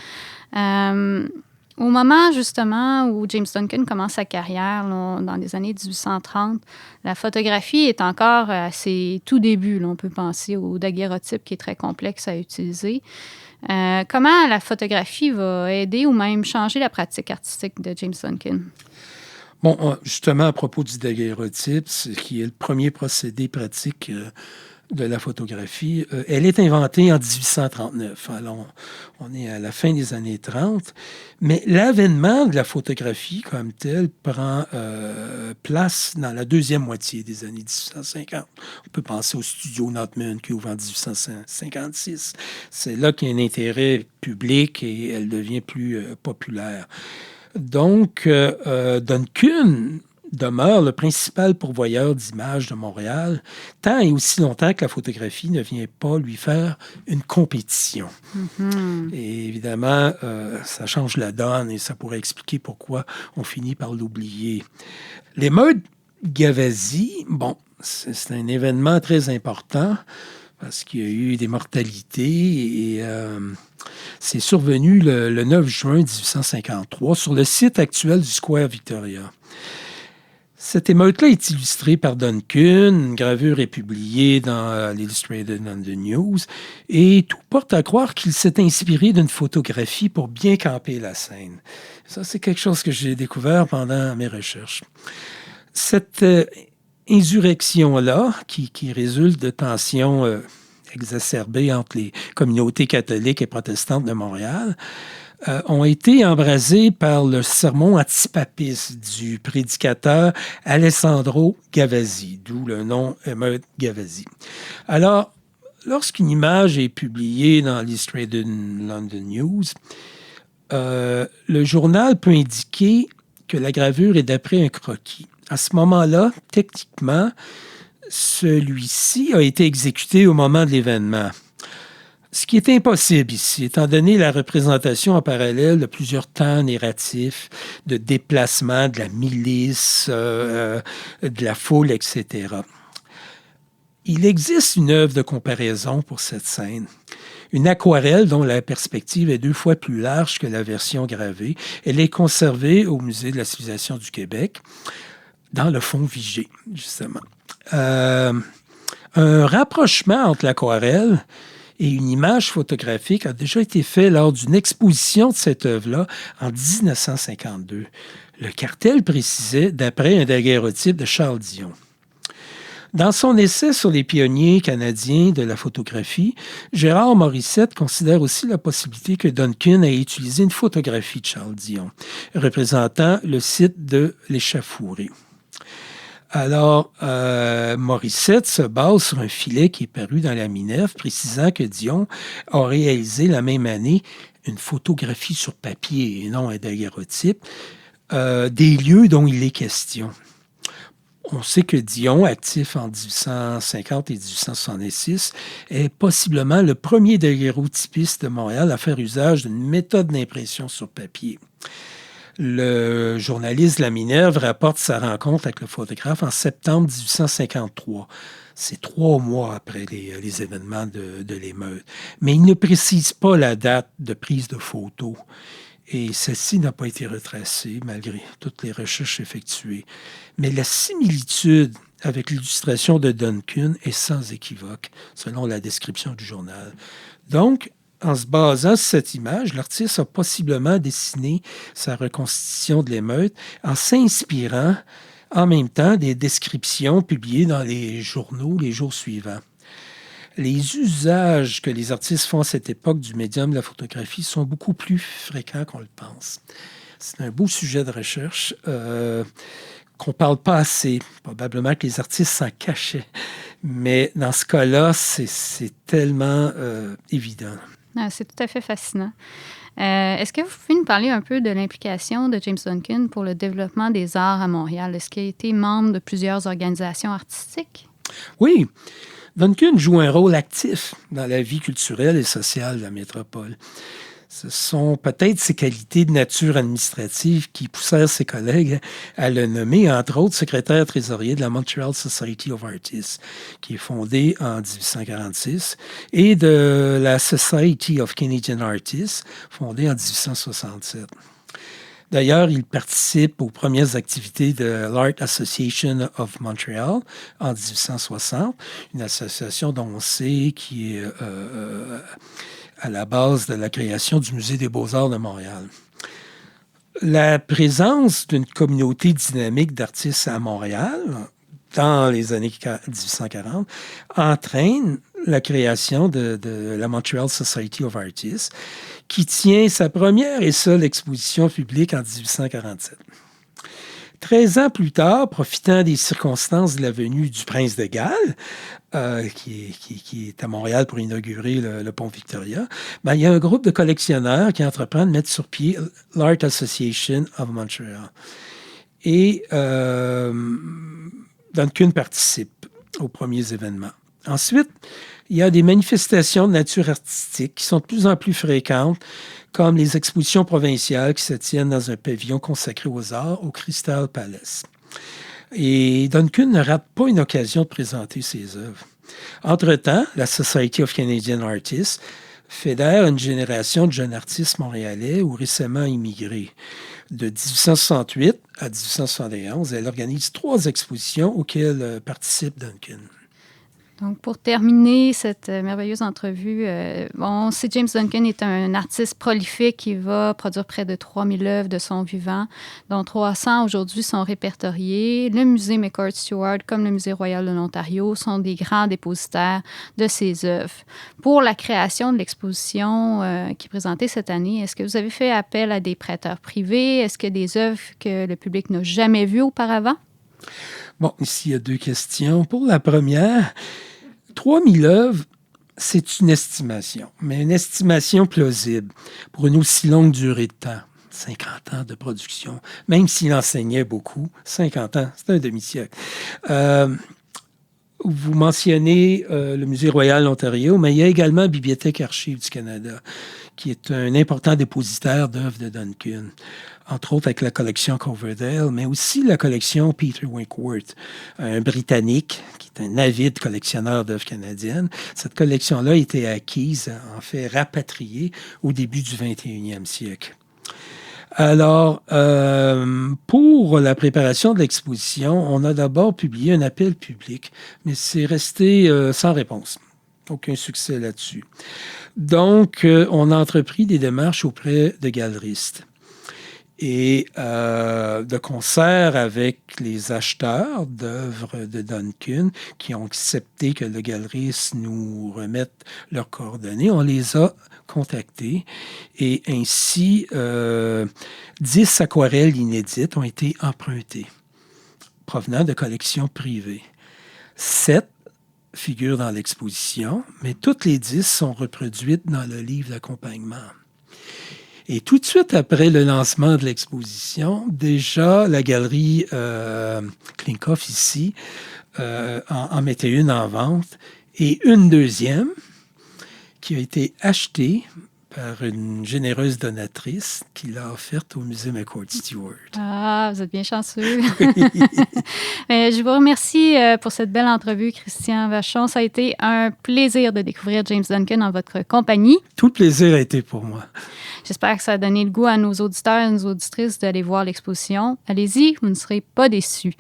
Au moment, justement, où James Duncan commence sa carrière, là, dans les années 1830, la photographie est encore à ses tout débuts. Là. On peut penser au daguerréotype qui est très complexe à utiliser. Comment la photographie va aider ou même changer la pratique artistique de James Duncan? Bon, justement, à propos du daguerréotype, qui est le premier procédé pratique de la photographie, elle est inventée en 1839. Alors, on est à la fin des années 30, mais l'avènement de la photographie comme telle prend place dans la deuxième moitié des années 1850. On peut penser au studio Notman qui ouvre en 1856. C'est là qu'il y a un intérêt public et elle devient plus populaire. Donc, Duncan demeure le principal pourvoyeur d'images de Montréal, tant et aussi longtemps que la photographie ne vient pas lui faire une compétition. Mm-hmm. Et évidemment, ça change la donne et ça pourrait expliquer pourquoi on finit par l'oublier. L'émeute Gavasy, bon, c'est un événement très important parce qu'il y a eu des mortalités et c'est survenu le 9 juin 1853 sur le site actuel du Square Victoria. Cette émeute-là est illustrée par Duncan, une gravure est publiée dans l'Illustrated London News, et tout porte à croire qu'il s'est inspiré d'une photographie pour bien camper la scène. Ça, c'est quelque chose que j'ai découvert pendant mes recherches. Cette insurrection-là, qui résulte de tensions exacerbées entre les communautés catholiques et protestantes de Montréal, ont été embrasés par le sermon antipapiste du prédicateur Alessandro Gavasy, d'où le nom émeute Gavasy. Alors, lorsqu'une image est publiée dans l'Illustrated London News, le journal peut indiquer que la gravure est d'après un croquis. À ce moment-là, techniquement, celui-ci a été exécuté au moment de l'événement. Ce qui est impossible ici, étant donné la représentation en parallèle de plusieurs temps narratifs, de déplacement de la milice, de la foule, etc. Il existe une œuvre de comparaison pour cette scène. Une aquarelle dont la perspective est 2 fois plus large que la version gravée. Elle est conservée au Musée de la civilisation du Québec, dans le fond Vigée, justement. Un rapprochement entre l'aquarelle et une image photographique a déjà été fait lors d'une exposition de cette œuvre-là en 1952. Le cartel précisait d'après un daguerréotype de Charles Dion. Dans son essai sur les pionniers canadiens de la photographie, Gérard Morissette considère aussi la possibilité que Duncan ait utilisé une photographie de Charles Dion, représentant le site de l'Échauffourée. Alors, Morissette se base sur un filet qui est paru dans la Minerve, précisant que Dion a réalisé la même année une photographie sur papier et non un daguerréotype des lieux dont il est question. On sait que Dion, actif en 1850 et 1866, est possiblement le premier daguerréotypiste de Montréal à faire usage d'une méthode d'impression sur papier. Le journaliste de la Minerve rapporte sa rencontre avec le photographe en septembre 1853. C'est 3 mois après les événements de l'émeute. Mais il ne précise pas la date de prise de photo. Et celle-ci n'a pas été retracée malgré toutes les recherches effectuées. Mais la similitude avec l'illustration de Duncan est sans équivoque, selon la description du journal. Donc, en se basant sur cette image, l'artiste a possiblement dessiné sa reconstitution de l'émeute en s'inspirant en même temps des descriptions publiées dans les journaux les jours suivants. Les usages que les artistes font à cette époque du médium de la photographie sont beaucoup plus fréquents qu'on le pense. C'est un beau sujet de recherche qu'on ne parle pas assez. Probablement que les artistes s'en cachaient. Mais dans ce cas-là, c'est tellement évident. Ah, c'est tout à fait fascinant. Est-ce que vous pouvez nous parler un peu de l'implication de James Duncan pour le développement des arts à Montréal? Est-ce qu'il a été membre de plusieurs organisations artistiques? Oui. Duncan joue un rôle actif dans la vie culturelle et sociale de la métropole. Ce sont peut-être ses qualités de nature administrative qui poussèrent ses collègues à le nommer, entre autres, secrétaire trésorier de la Montreal Society of Artists, qui est fondée en 1846, et de la Society of Canadian Artists, fondée en 1867. D'ailleurs, il participe aux premières activités de l'Art Association of Montreal en 1860, une association dont on sait qui est à la base de la création du Musée des Beaux-Arts de Montréal. La présence d'une communauté dynamique d'artistes à Montréal, dans les années 1840, entraîne la création de la Montreal Society of Artists, qui tient sa première et seule exposition publique en 1847. 13 ans plus tard, profitant des circonstances de la venue du prince de Galles, qui est à Montréal pour inaugurer le pont Victoria, il y a un groupe de collectionneurs qui entreprend de mettre sur pied l'Art Association of Montreal. Et Duncan participe aux premiers événements. Ensuite, il y a des manifestations de nature artistique qui sont de plus en plus fréquentes, comme les expositions provinciales qui se tiennent dans un pavillon consacré aux arts au Crystal Palace. Et Duncan ne rate pas une occasion de présenter ses œuvres. Entre-temps, la Society of Canadian Artists fédère une génération de jeunes artistes montréalais ou récemment immigrés. De 1868 à 1871, elle organise 3 expositions auxquelles participe Duncan. Donc, pour terminer cette merveilleuse entrevue, on sait que James Duncan est un artiste prolifique qui va produire près de 3000 œuvres de son vivant, dont 300 aujourd'hui sont répertoriées. Le musée McCord-Stewart, comme le musée royal de l'Ontario, sont des grands dépositaires de ses œuvres. Pour la création de l'exposition qui est présentée cette année, est-ce que vous avez fait appel à des prêteurs privés? Est-ce que des œuvres que le public n'a jamais vues auparavant? Bon, ici, il y a 2 questions. Pour la première, 3000 œuvres, c'est une estimation, mais une estimation plausible pour une aussi longue durée de temps. 50 ans de production, même s'il enseignait beaucoup, 50 ans, c'est un demi-siècle. Vous mentionnez le Musée royal de l'Ontario, mais il y a également la Bibliothèque Archives du Canada, qui est un important dépositaire d'œuvres de Duncan, entre autres avec la collection Coverdale, mais aussi la collection Peter Winkworth, un Britannique qui est un avide collectionneur d'œuvres canadiennes. Cette collection-là a été acquise, en fait rapatriée, au début du 21e siècle. Alors, pour la préparation de l'exposition, on a d'abord publié un appel public, mais c'est resté sans réponse. Aucun succès là-dessus. Donc, on a entrepris des démarches auprès de galeristes. Et de concert avec les acheteurs d'œuvres de Duncan qui ont accepté que le galeriste nous remette leurs coordonnées, on les a contactés et ainsi 10 aquarelles inédites ont été empruntées, provenant de collections privées. 7 figurent dans l'exposition, mais toutes les 10 sont reproduites dans le livre d'accompagnement. Et tout de suite après le lancement de l'exposition, déjà la galerie Klinkoff ici en mettait une en vente et une deuxième qui a été achetée par une généreuse donatrice qui l'a offerte au Musée McCord Stewart. Ah, vous êtes bien chanceux. Je vous remercie pour cette belle entrevue, Christian Vachon. Ça a été un plaisir de découvrir James Duncan en votre compagnie. Tout le plaisir a été pour moi. J'espère que ça a donné le goût à nos auditeurs et nos auditrices d'aller voir l'exposition. Allez-y, vous ne serez pas déçus.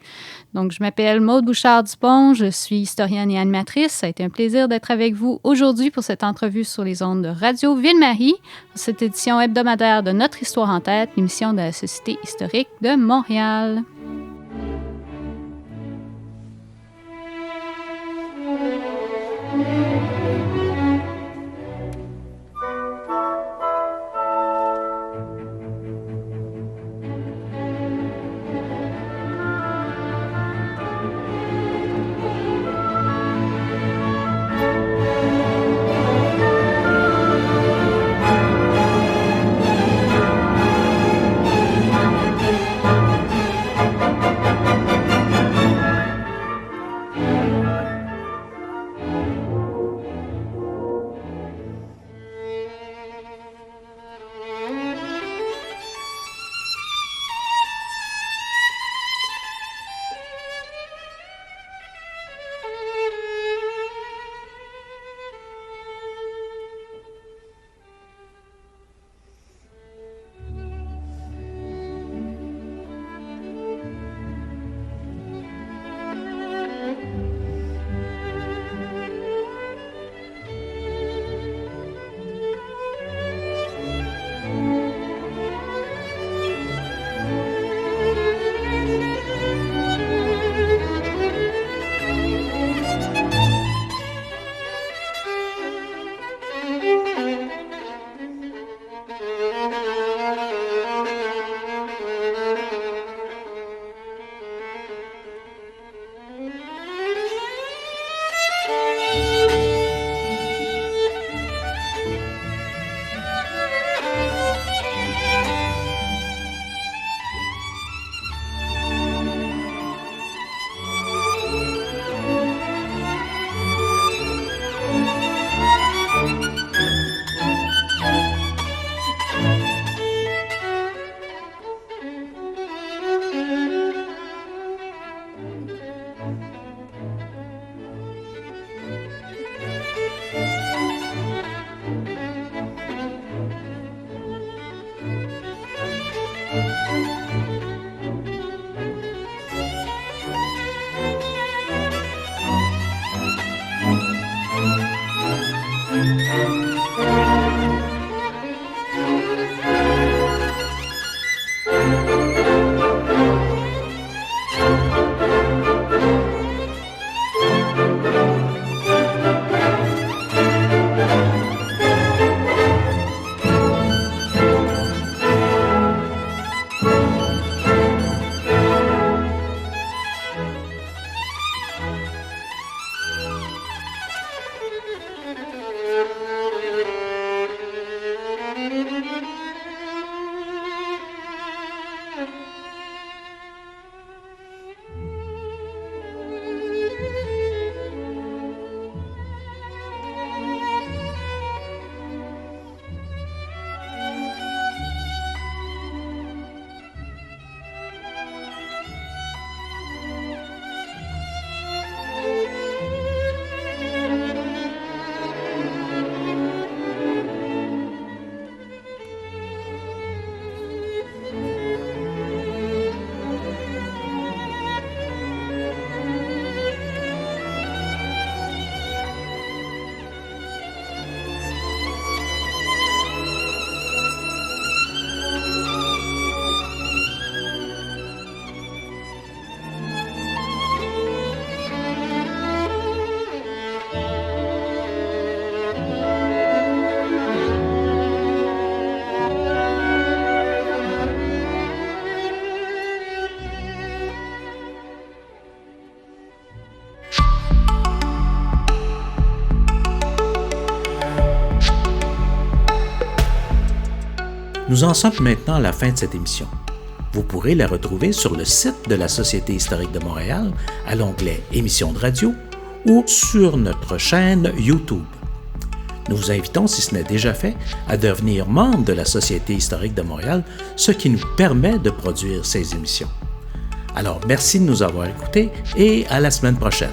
Donc, je m'appelle Maude Bouchard-Dupont, je suis historienne et animatrice. Ça a été un plaisir d'être avec vous aujourd'hui pour cette entrevue sur les ondes de Radio Ville-Marie, pour cette édition hebdomadaire de Notre Histoire en tête, l'émission de la Société historique de Montréal. Nous en sommes maintenant à la fin de cette émission. Vous pourrez la retrouver sur le site de la Société historique de Montréal, à l'onglet Émissions de radio ou sur notre chaîne YouTube. Nous vous invitons, si ce n'est déjà fait, à devenir membre de la Société historique de Montréal, ce qui nous permet de produire ces émissions. Alors, merci de nous avoir écoutés et à la semaine prochaine.